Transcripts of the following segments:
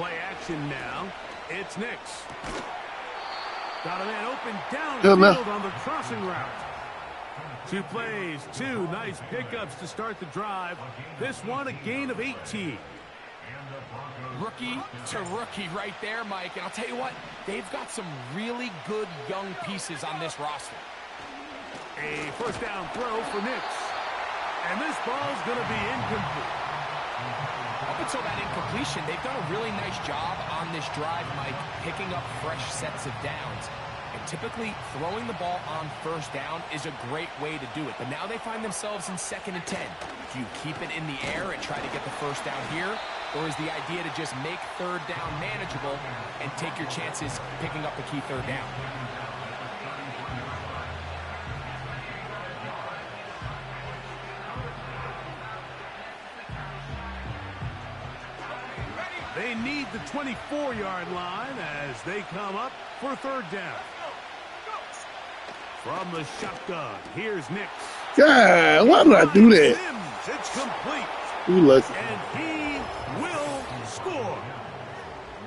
Play action now. It's Nix. Got a man open downfield on the crossing route. 2 plays, 2 nice pickups to start the drive. This one a gain of 18. Rookie to rookie right there, Mike. And I'll tell you what, they've got some really good young pieces on this roster. A first down throw for Nix. And this ball's going to be incomplete. Up until that incompletion, they've done a really nice job on this drive, Mike, picking up fresh sets of downs. And typically, throwing the ball on first down is a great way to do it. But now they find themselves in 2nd and 10. Do you keep it in the air and try to get the first down here? Or is the idea to just make 3rd down manageable and take your chances picking up the key 3rd down? They need the 24-yard line as they come up for 3rd down. From the shotgun, here's Nix. God, why did I do that? Mims, it's complete. You lucky. And he will score.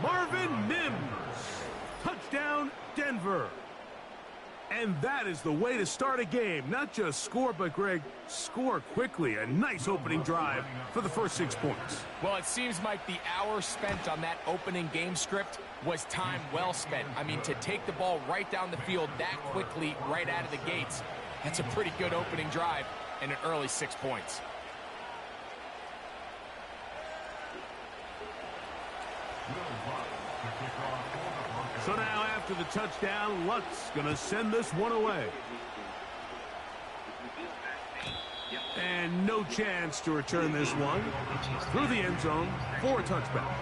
Marvin Mims. Touchdown, Denver. And that is the way to start a game. Not just score, but, Greg, score quickly. A nice opening drive for the first 6 points. Well, it seems like the hour spent on that opening game script was time well spent. I mean, to take the ball right down the field that quickly right out of the gates, that's a pretty good opening drive and an early 6 points. So now after the touchdown, Luck's going to send this one away. And no chance to return this one through the end zone for a touchback.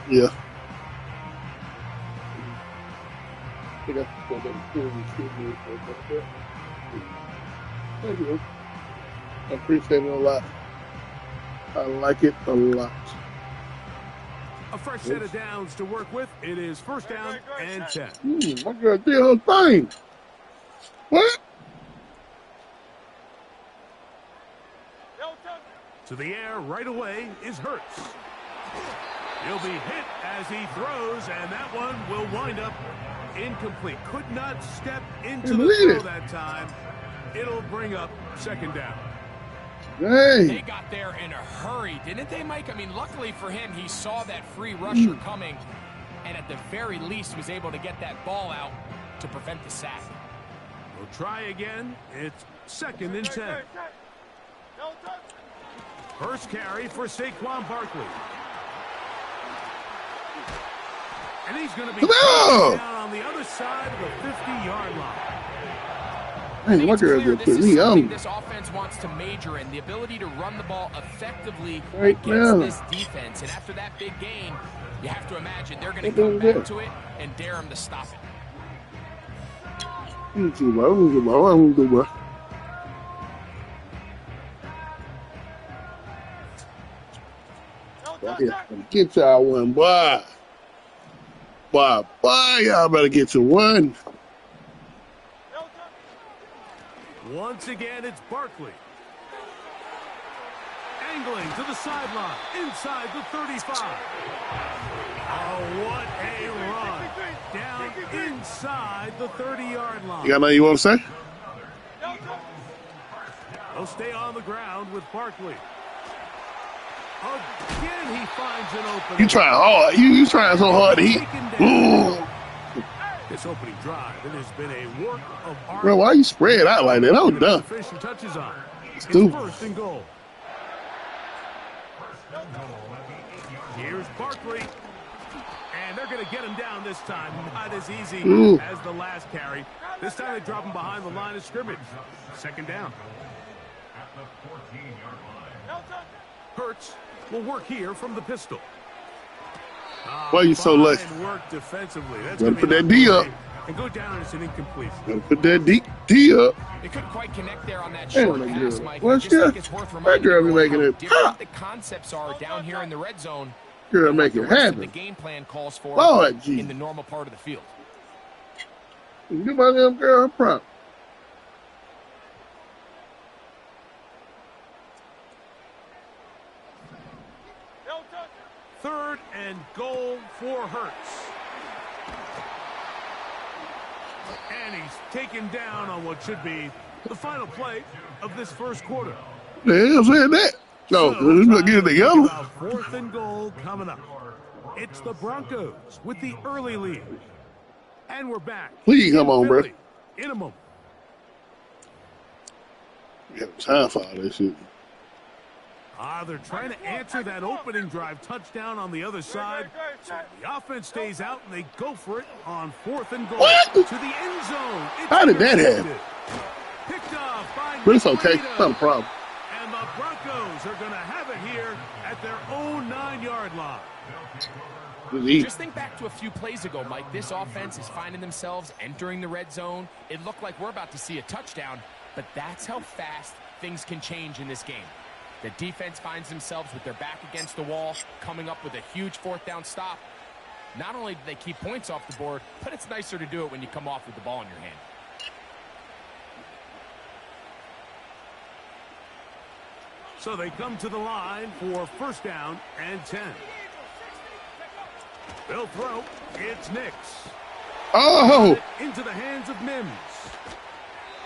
Yeah. Thank you. I appreciate it a lot. I like it a lot. A fresh set of downs to work with. It is 1st down and 10. My girl did her thing. What? To the air right away is Hurts. He'll be hit as he throws, and that one will wind up incomplete. Could not step into the throw that time. It'll bring up 2nd down. Hey. They got there in a hurry, didn't they, Mike? I mean, luckily for him, he saw that free rusher coming, and at the very least was able to get that ball out to prevent the sack. We'll try again. It's 2nd and 10. First carry for Saquon Barkley. And he's going to be down on the other side of the 50-yard line. Hey, what girl just put me on? This offense wants to major in the ability to run the ball effectively right against now. This defense. And after that big gain, you have to imagine they're going to come back to it and dare him to stop it. Get y'all one, boy. Boy, y'all better get you one. Once again, it's Barkley. Angling to the sideline, inside the 35. Oh, what a run. Down inside the 30-yard line. You got nothing you want to say? They'll stay on the ground with Barkley. Again, he finds an opening. You trying hard. You trying so hard to hit. This opening drive, it has been a work of art. Bro, why you spread out like that? I'm done. Touches on. It's Stupid. 1st and goal. Here's Barkley. And they're going to get him down this time. Not as easy as the last carry. This time they drop him behind the line of scrimmage. 2nd down. Hurts will work here from the pistol. Why are you so lucky? Work defensively. That's gonna put that D up. And go down as an incomplete. Gonna put that D up. They couldn't quite connect there on that short pass, Mike. What's that? That girl be making it pop. The concepts are down here in the red zone. Girl, make it happen. The game plan calls for Lord, in the normal part of the field. Give my damn girl her prop. 3rd and goal for Hurts. And he's taken down on what should be the final play of this first quarter. Yeah, I'm saying that. No, we're going to get it together. 4th and goal coming up. It's the Broncos with the early lead. And we're back. Please come on, bro. In a moment. We have time for all this shit. They're trying to answer that opening drive touchdown on the other side. So the offense stays out, and they go for it on 4th and goal. What? To the end zone. How did that happen? Picked off by But it's okay. It's not a problem. And the Broncos are going to have it here at their own 9-yard line. Just think back to a few plays ago, Mike. This offense is finding themselves entering the red zone. It looked like we're about to see a touchdown, but that's how fast things can change in this game. The defense finds themselves with their back against the wall, coming up with a huge 4th down stop. Not only do they keep points off the board, but it's nicer to do it when you come off with the ball in your hand. So they come to the line for 1st down and 10. They'll throw. It's Nix. Oh! Into the hands of Mims.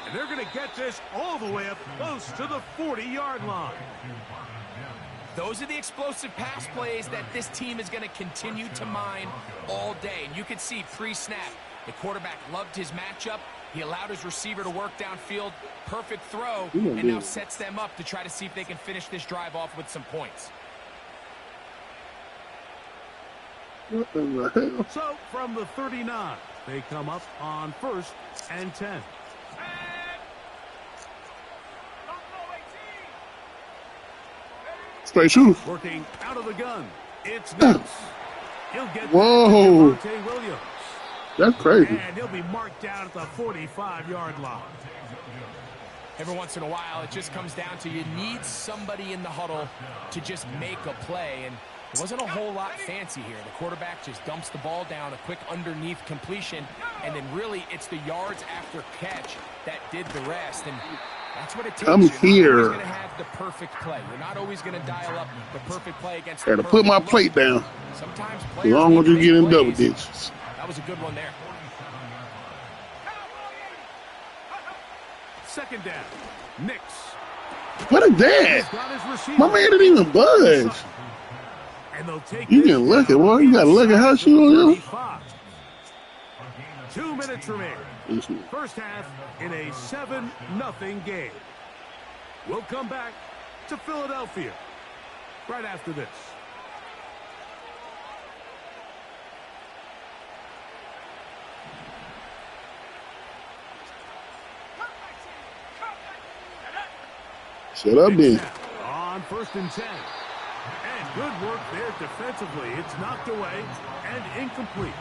And they're going to get this all the way up close to the 40-yard line. Those are the explosive pass plays that this team is going to continue to mine all day. And you can see pre-snap, the quarterback loved his matchup. He allowed his receiver to work downfield. Perfect throw. And now sets them up to try to see if they can finish this drive off with some points. What the hell? So from the 39, they come up on 1st and 10. Straight shooter. Working out of the gun. It's Nix. He'll get Whoa. Williams. That's crazy. And he'll be marked down at the 45-yard line. Every once in a while, it just comes down to you need somebody in the huddle to just make a play. And it wasn't a whole lot fancy here. The quarterback just dumps the ball down, a quick underneath completion, and then really it's the yards after catch that did the rest. And that's what it takes. I'm here. You're not always going to have the perfect play. You're not always going to dial up the perfect play against the Had to put my plate down. Sometimes as long as you get in double digits. That was a good one there. 2nd down. Nix. What is that? My man didn't even budge. And they'll take you can look at boy. You got to look at how she on you. 2 minutes remaining. 1st half in a 7-0 game. We'll come back to Philadelphia right after this. Shut up, then. On 1st and 10. And good work there defensively. It's knocked away and incomplete.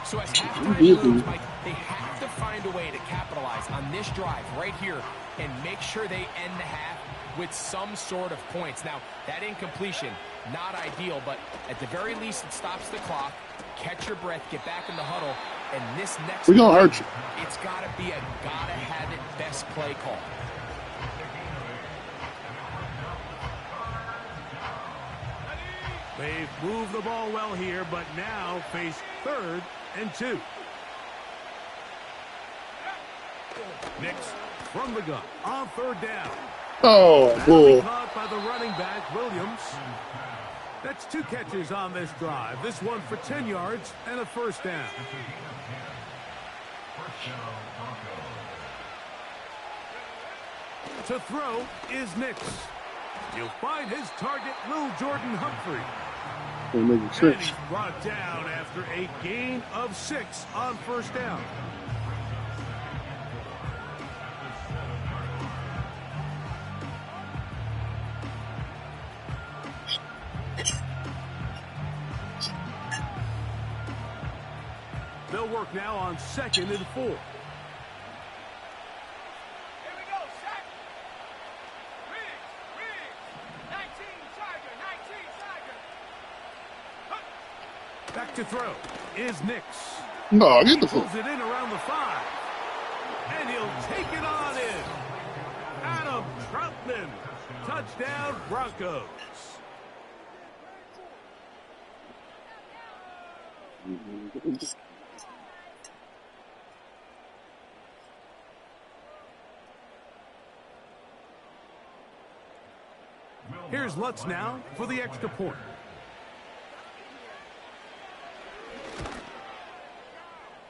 So as halftime moves, Mike, they have to find a way to capitalize on this drive right here and make sure they end the half with some sort of points. Now, that incompletion, not ideal, but at the very least, it stops the clock. Catch your breath, get back in the huddle, and this next we're going to hurt you. It's got to be a gotta-have-it best play call. They've moved the ball well here, but now face 3rd and 2. Nix from the gun on 3rd down. Oh, boy. Caught by the running back, Williams. That's 2 catches on this drive. This one for 10 yards and a 1st down. To throw is Nix. He'll find his target, Lil Jordan Humphrey. Making And sense. he's brought down after a gain of 6 on 1st down. They'll work now on 2nd and 4. Back to throw is Nix. No, get the foot. Pulls it in around the 5. And he'll take it on in. Adam Troutman. Touchdown, Broncos. Here's Lutz now for the extra point.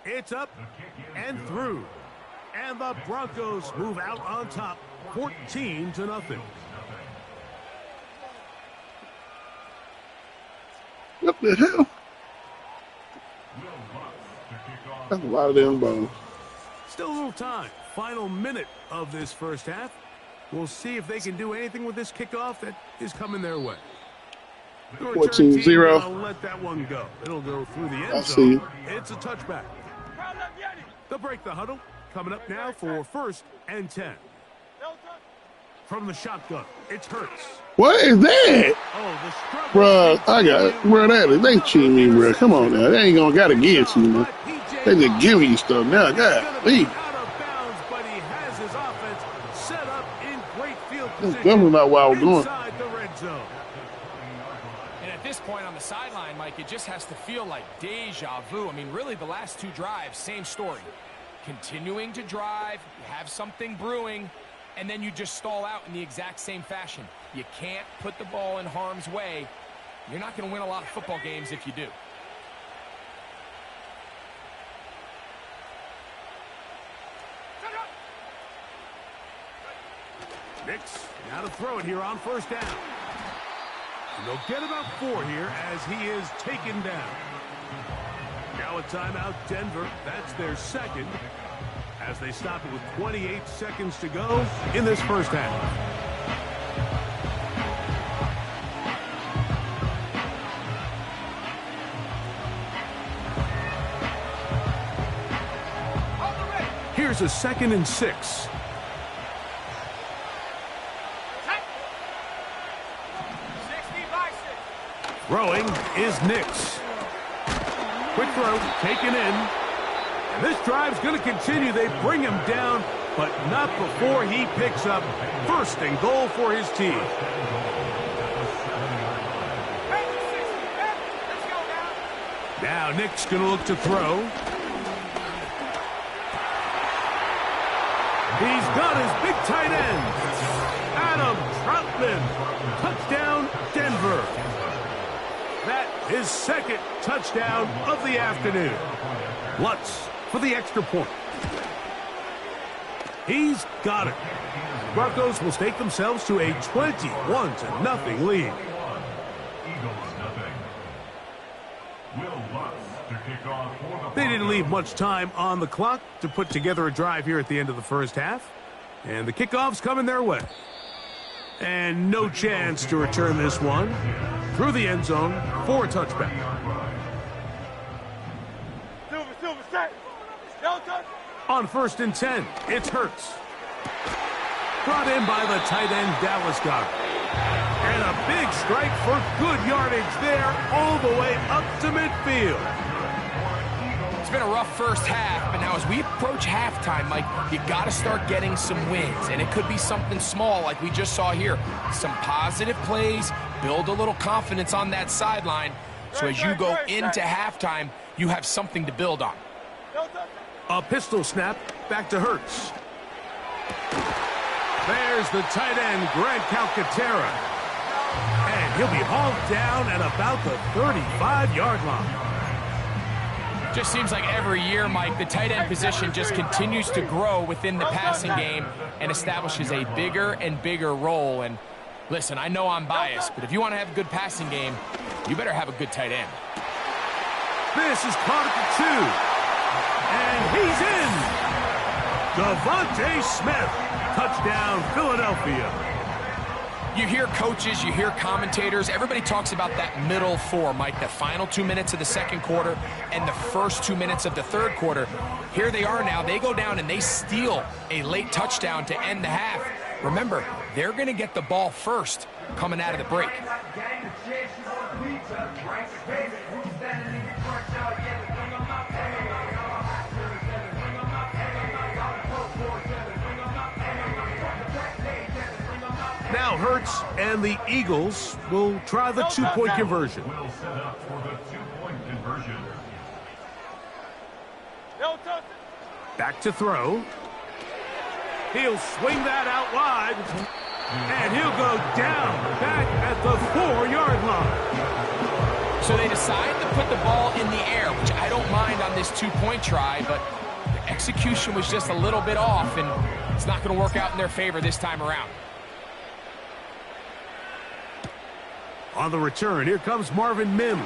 It's up and through. And the Broncos move out on top, 14-0. What the hell? That's a lot of them balls. Still a little time. Final minute of this first half. We'll see if they can do anything with this kickoff that is coming their way. 14-0. I'll let that one go. It'll go through the end I zone. see. It's a touchback. They'll break the huddle. Coming up now for 1st and 10. From the shotgun, it's Hurts. What is that? Oh, Bruh, I got it. Bruh, that is, they cheating me, bruh. Come on now. They ain't gonna gotta give it to you, man. They just giving you stuff now. God, leave. Out of bounds, but he has his offense set up in great field That's position. definitely not where I was going. Inside the red zone. And at this point on the sideline, Mike, it just has to feel like deja vu. I mean, really, the last two drives, same story. Continuing to drive, you have something brewing, and then you just stall out in the exact same fashion. You can't put the ball in harm's way. You're not going to win a lot of football games if you do. Nix now to throw it here on 1st down. And they'll get about 4 here as he is taken down. Now a timeout, Denver. That's their second as they stop it with 28 seconds to go in this first half. Here's a 2nd and 6. Throwing is Nix. Quick throw, taken in. And this drive's going to continue. They bring him down, but not before he picks up 1st and goal for his team. Now Nick's going to look to throw. He's got his big tight end, Adam Troutman. Touchdown, Denver. That is 2nd touchdown of the afternoon. Lutz for the extra point. He's got it. Broncos will stake themselves to a 21-0 lead. They didn't leave much time on the clock to put together a drive here at the end of the first half. And the kickoff's coming their way. And no chance to return this one through the end zone for a touchback. On 1st and 10, it's Hurts. Brought in by the tight end, Dallas Goedert. And a big strike for good yardage there all the way up to midfield. It's been a rough first half, but now as we approach halftime, Mike, you got to start getting some wins, and it could be something small like we just saw here. Some positive plays, build a little confidence on that sideline, so as you go into halftime, you have something to build on. A pistol snap back to Hurts. There's the tight end, Grant Calcaterra. And he'll be hauled down at about the 35-yard line. Just seems like every year, Mike, the tight end position just continues to grow within the passing game and establishes a bigger and bigger role. And listen, I know I'm biased, but if you want to have a good passing game, you better have a good tight end. This is caught at the 2. And he's in. Devontae Smith. Touchdown, Philadelphia. You hear coaches, you hear commentators, everybody talks about that middle 4, Mike, the final 2 minutes of the second quarter and the first 2 minutes of the third quarter. Here they are now. They go down and they steal a late touchdown to end the half. Remember, they're going to get the ball first coming out of the break. Now Hurts and the Eagles will try the 2-point conversion. Back to throw. He'll swing that out wide. And he'll go down back at the 4-yard line. So they decide to put the ball in the air, which I don't mind on this 2-point try, but the execution was just a little bit off, and it's not going to work out in their favor this time around. On the return, here comes Marvin Mims.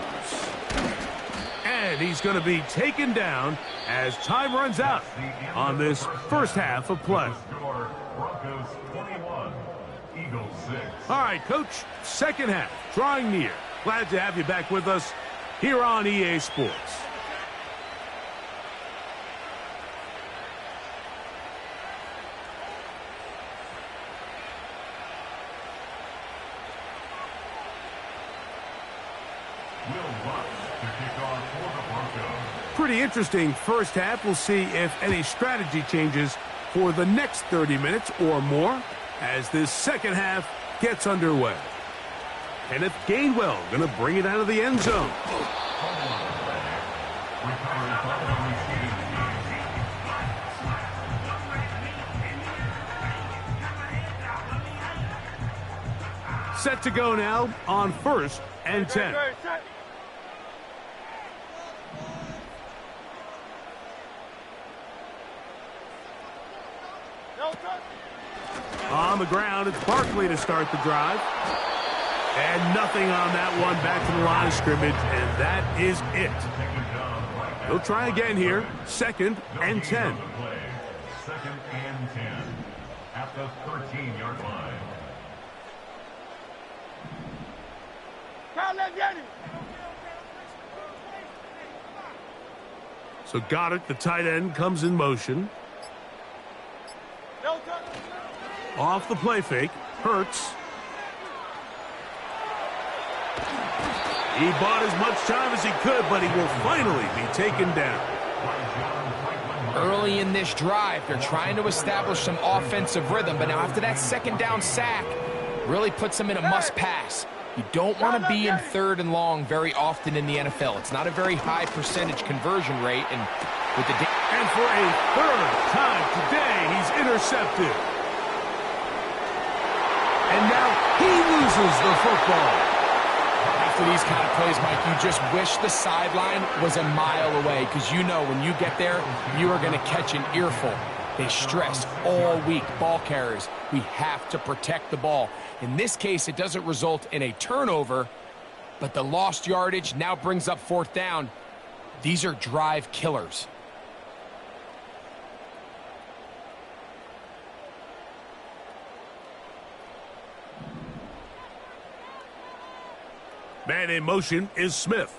And he's going to be taken down as time runs out on this first half of play. All right, Coach, second half, drawing near. Glad to have you back with us here on EA Sports. Pretty interesting first half. We'll see if any strategy changes for the next 30 minutes or more as this second half gets underway. Kenneth Gainwell going to bring it out of the end zone. Set to go now on 1st and 10. On the ground, it's Barkley to start the drive. And nothing on that one, back to the line of scrimmage, and that is it. They'll try again here, 2nd and 10. 2nd and 10 at the 13-yard line. So Goddard, the tight end, comes in motion. Off the play fake, Hurts. He bought as much time as he could, but he will finally be taken down. Early in this drive, they're trying to establish some offensive rhythm, but now after that second down sack, really puts them in a must-pass. You don't want to be in 3rd and long very often in the NFL. It's not a very high percentage conversion rate, and with the and for a 3rd time today, he's intercepted. And now he loses the football. After these kind of plays, Mike, you just wish the sideline was a mile away, because you know when you get there, you are going to catch an earful. They stress all week, ball carriers, we have to protect the ball. In this case, it doesn't result in a turnover, but the lost yardage now brings up 4th down. These are drive killers. Man in motion is Smith.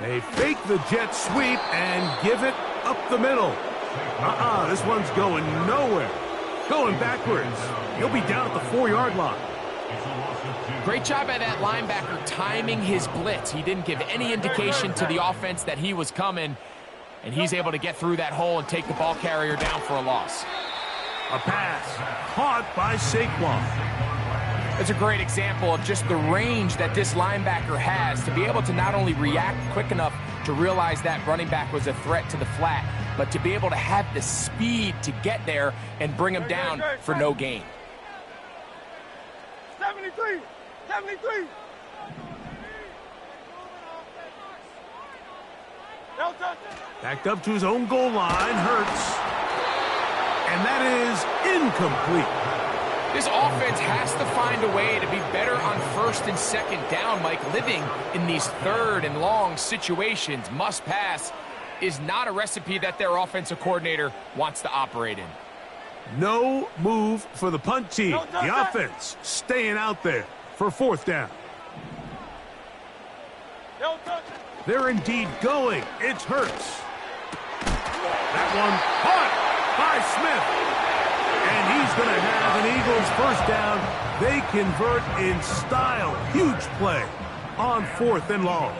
They fake the jet sweep and give it up the middle. This one's going nowhere. Going backwards. He'll be down at the 4-yard line. Great job by that linebacker timing his blitz. He didn't give any indication to the offense that he was coming, and he's able to get through that hole and take the ball carrier down for a loss. A pass caught by Saquon. It's a great example of just the range that this linebacker has to be able to not only react quick enough to realize that running back was a threat to the flat, but to be able to have the speed to get there and bring him down for no gain. 73. Backed up to his own goal line, Hurts. And that is incomplete. This offense has to find a way to be better on 1st and 2nd down, Mike. Living in these 3rd and long situations, must pass, is not a recipe that their offensive coordinator wants to operate in. No move for the punt team. The offense staying out there for 4th down. They're indeed going. It's Hurts. That one caught by Smith. And he's going to have an Eagles 1st down. They convert in style. Huge play on 4th and long.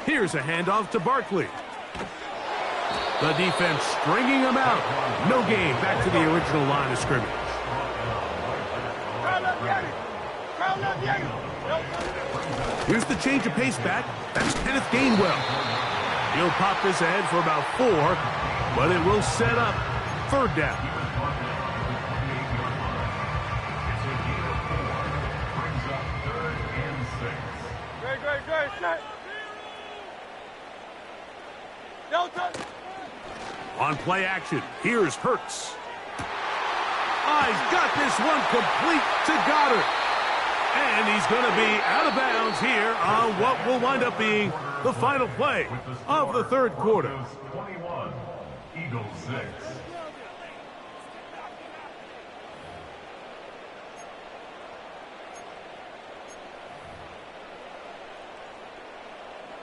Here's a handoff to Barkley. The defense stringing him out. No gain back to the original line of scrimmage. Here's the change of pace back. That's Kenneth Gainwell. He'll pop this ahead for about 4, but it will set up 3rd down. Great, set. On play action, here's Hurts. He's got this one complete to Goddard. And he's going to be out of bounds here on what will wind up being the final play of the 3rd quarter. 21, Eagles 6.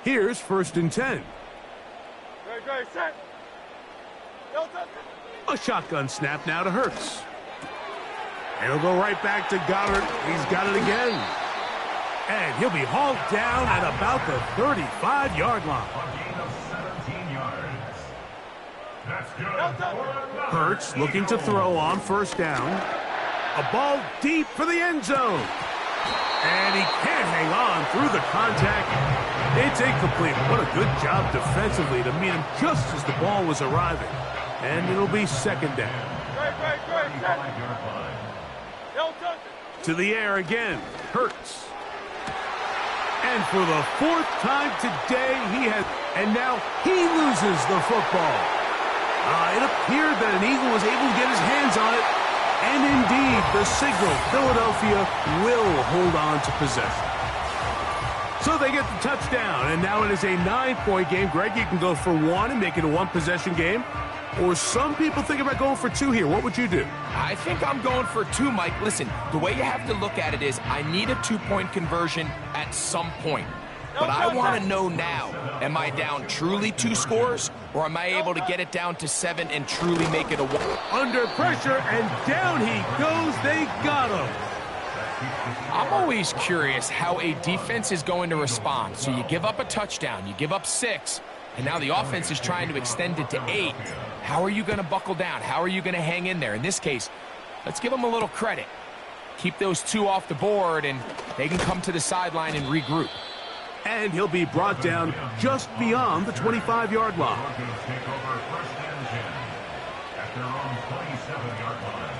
Here's 1st and 10. Great, set. A shotgun snap now to Hurts. And he'll go right back to Goddard. He's got it again. And he'll be hauled down at about the 35-yard line. A gain of 17 yards. That's good. Hurts looking to throw on 1st down. A ball deep for the end zone. And he can't hang on through the contact. It's incomplete. What a good job defensively to meet him just as the ball was arriving. And it'll be 2nd down. To the air again. Hurts. And for the 4th time today, and now he loses the football. It appeared that an Eagle was able to get his hands on it. And indeed, the signal, Philadelphia will hold on to possession. So they get the touchdown, and now it is a 9-point game. Greg, you can go for 1 and make it a 1-possession game. Or some people think about going for 2 here. What would you do? I think I'm going for 2, Mike. Listen, the way you have to look at it is I need a 2-point conversion at some point. But I want to know now, am I down truly 2 scores, or am I able to get it down to 7 and truly make it a 1? Under pressure, and down he goes. They got him. I'm always curious how a defense is going to respond. So you give up a touchdown, you give up 6, and now the offense is trying to extend it to 8. How are you going to buckle down? How are you going to hang in there? In this case, let's give them a little credit. Keep those 2 off the board, and they can come to the sideline and regroup. And he'll be brought down just beyond the 25-yard line. Take over 1st and 10 at their own 27-yard line.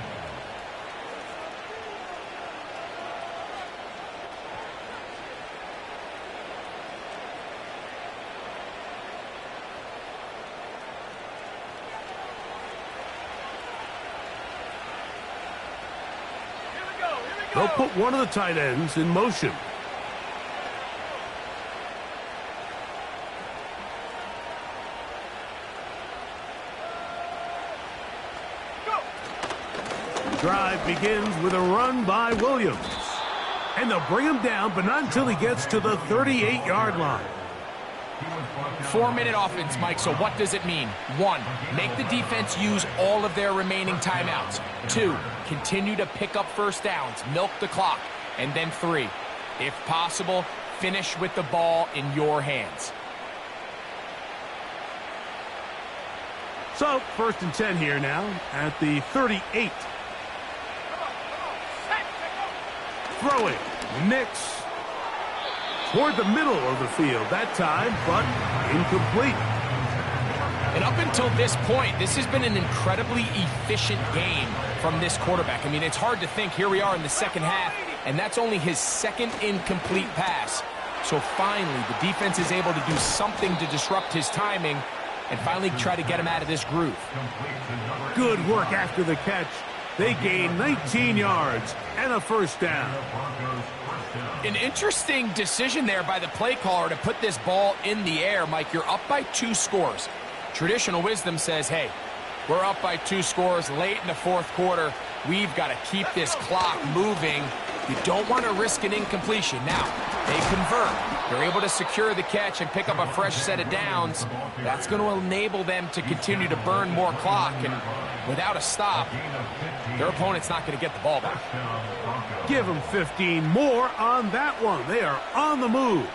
They'll put one of the tight ends in motion. The drive begins with a run by Williams. And they'll bring him down, but not until he gets to the 38-yard line. 4-minute offense, Mike, so what does it mean? 1, make the defense use all of their remaining timeouts. 2, continue to pick up 1st downs, milk the clock. And then 3, if possible, finish with the ball in your hands. So, 1st and 10 here now at the 38. Throwing, Nix. Toward the middle of the field that time, but incomplete. And up until this point, this has been an incredibly efficient game from this quarterback. I mean, it's hard to think. Here we are in the 2nd half, and that's only his 2nd incomplete pass. So finally, the defense is able to do something to disrupt his timing and finally try to get him out of this groove. Good work after the catch. They gain 19 yards and a 1st down. An interesting decision there by the play caller to put this ball in the air. Mike, you're up by 2 scores. Traditional wisdom says, hey, we're up by 2 scores late in the 4th quarter. We've got to keep this clock moving. You don't want to risk an incompletion. Now, they convert. They're able to secure the catch and pick up a fresh set of downs. That's going to enable them to continue to burn more clock. And without a stop, their opponent's not going to get the ball back. Give them 15 more on that one. They are on the move.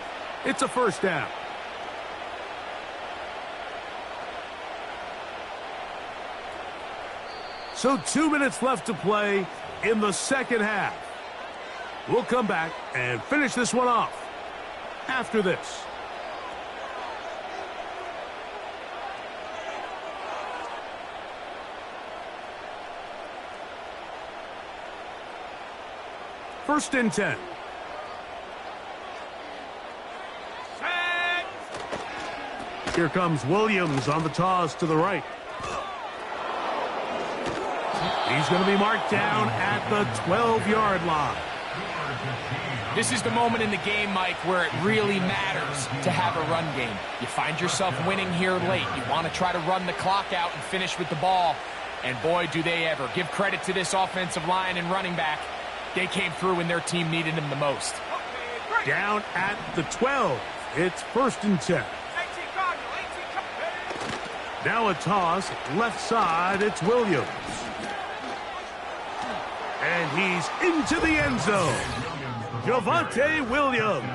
It's a 1st down. So 2 minutes left to play in the 2nd half. We'll come back and finish this one off after this. First and 10. Here comes Williams on the toss to the right. He's going to be marked down at the 12-yard line. This is the moment in the game, Mike, where it really matters to have a run game. You find yourself winning here late. You want to try to run the clock out and finish with the ball. And boy, do they ever. Give credit to this offensive line and running back. They came through when their team needed them the most. Down at the 12. It's first and 10. Now a toss, left side, it's Williams. And he's into the end zone. Javonte Williams.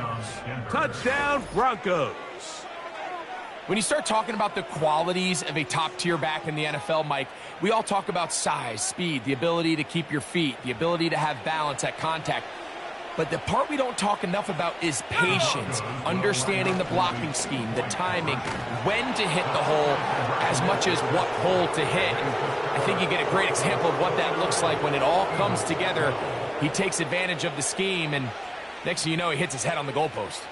Touchdown, Broncos. When you start talking about the qualities of a top-tier back in the NFL, Mike, we all talk about size, speed, the ability to keep your feet, the ability to have balance at contact. But the part we don't talk enough about is patience, understanding the blocking scheme, the timing, when to hit the hole, as much as what hole to hit. And I think you get a great example of what that looks like when it all comes together. He takes advantage of the scheme, and next thing you know, he hits his head on the goalpost.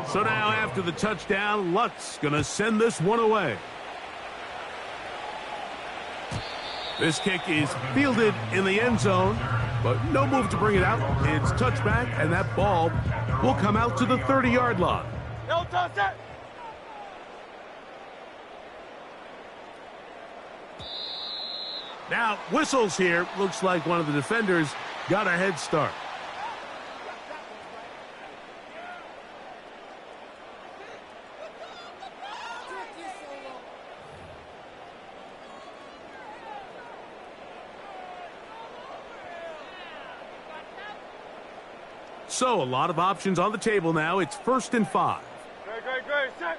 So now after the touchdown, Lutz going to send this one away. This kick is fielded in the end zone, but no move to bring it out. It's touchback, and that ball will come out to the 30-yard line. No touch it. Now, whistles here. Looks like one of the defenders got a head start. So, a lot of options on the table now. It's first and 5. Great, set.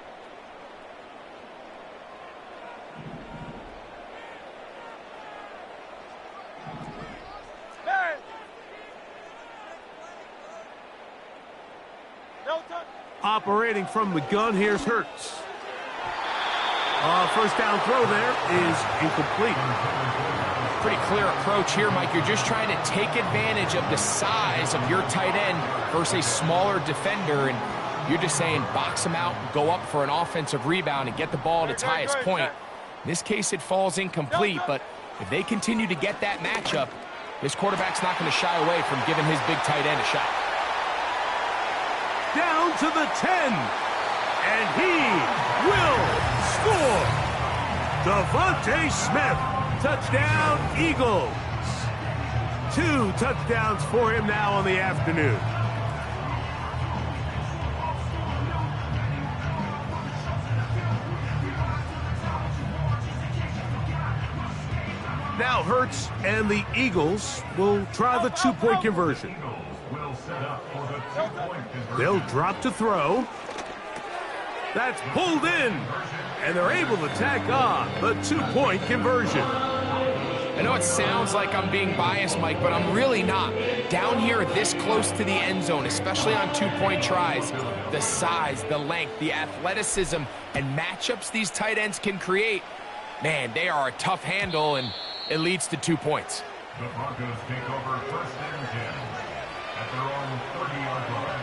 Hey. No touch. Operating from the gun, here's Hurts. First down throw there is incomplete. Pretty clear approach here, Mike. You're just trying to take advantage of the size of your tight end versus a smaller defender, and you're just saying box him out, go up for an offensive rebound, and get the ball at its highest point. In this case, it falls incomplete, but if they continue to get that matchup, this quarterback's not going to shy away from giving his big tight end a shot. Down to the 10, and he will score. Devontae Smith. Touchdown, Eagles. 2 touchdowns for him now on the afternoon. Now Hurts and the Eagles will try the 2-point conversion. They'll drop to throw. That's pulled in. And they're able to tack on the 2-point conversion. I know it sounds like I'm being biased, Mike, but I'm really not. Down here this close to the end zone, especially on 2-point tries, the size, the length, the athleticism, and matchups these tight ends can create, man, they are a tough handle, and it leads to 2 points. The Broncos take over first and 10 at their own 30-yard line.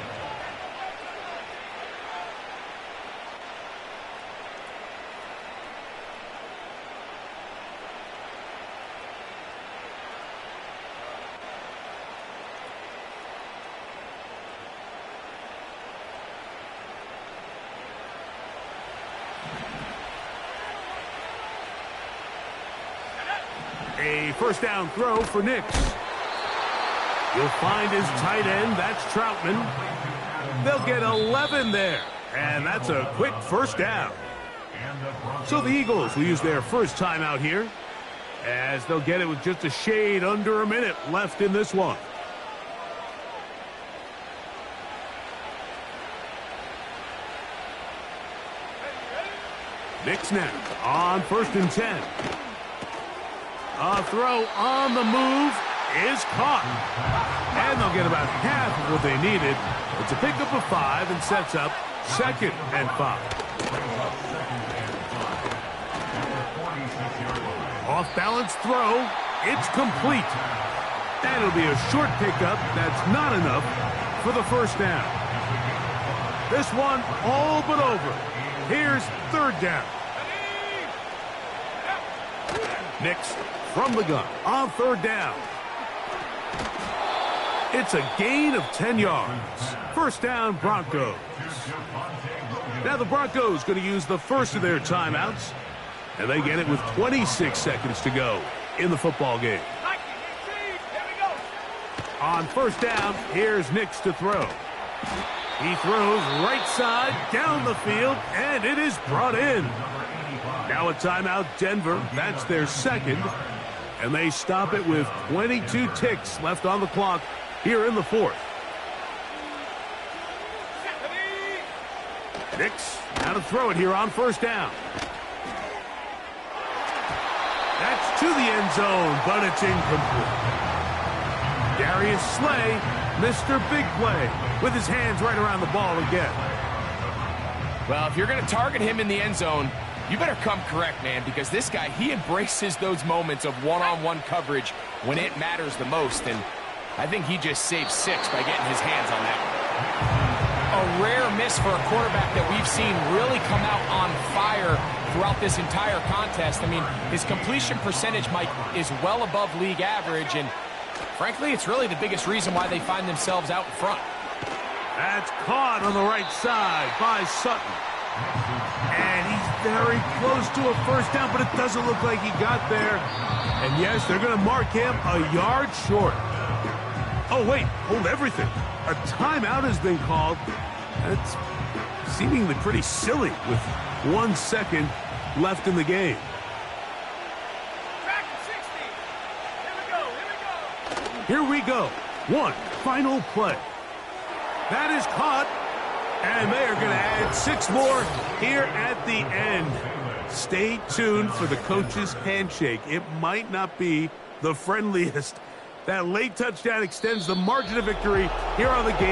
A first down throw for Nix. You'll find his tight end, that's Troutman. They'll get 11 there, and that's a quick first down. So the Eagles will use their first timeout here, as they'll get it with just a shade under a minute left in this one. Knicks now on 1st and 10. A throw on the move is caught. And they'll get about half of what they needed. It's a pickup of 5 and sets up 2nd and 5. Off-balance throw. It's complete. And it'll be a short pickup that's not enough for the 1st down. This one all but over. Here's 3rd down. Knicks from the gun on 3rd down. It's a gain of 10 yards. 1st down, Broncos. Now the Broncos going to use the first of their timeouts, and they get it with 26 seconds to go in the football game. On 1st down, here's Knicks to throw. He throws right side down the field, and it is brought in. Now a timeout, Denver. That's their 2nd, and they stop it with 22 ticks left on the clock here in the 4th. Knicks now to throw it here on 1st down. That's to the end zone, but it's incomplete. Darius Slay, Mr. Big Play, with his hands right around the ball again. Well, if you're going to target him in the end zone, you better come correct, man, because this guy, he embraces those moments of one-on-one coverage when it matters the most, and I think he just saved 6 by getting his hands on that one. A rare miss for a quarterback that we've seen really come out on fire throughout this entire contest. I mean, his completion percentage, Mike, is well above league average, and frankly, it's really the biggest reason why they find themselves out in front. That's caught on the right side by Sutton. And he's very close to a 1st down, but it doesn't look like he got there. And yes, they're going to mark him a yard short. Oh, wait, hold everything. A timeout has been called. That's seemingly pretty silly with 1 second left in the game. Here we go. One final play. That is caught. And they are going to add 6 more here at the end. Stay tuned for the coach's handshake. It might not be the friendliest. That late touchdown extends the margin of victory here on the game.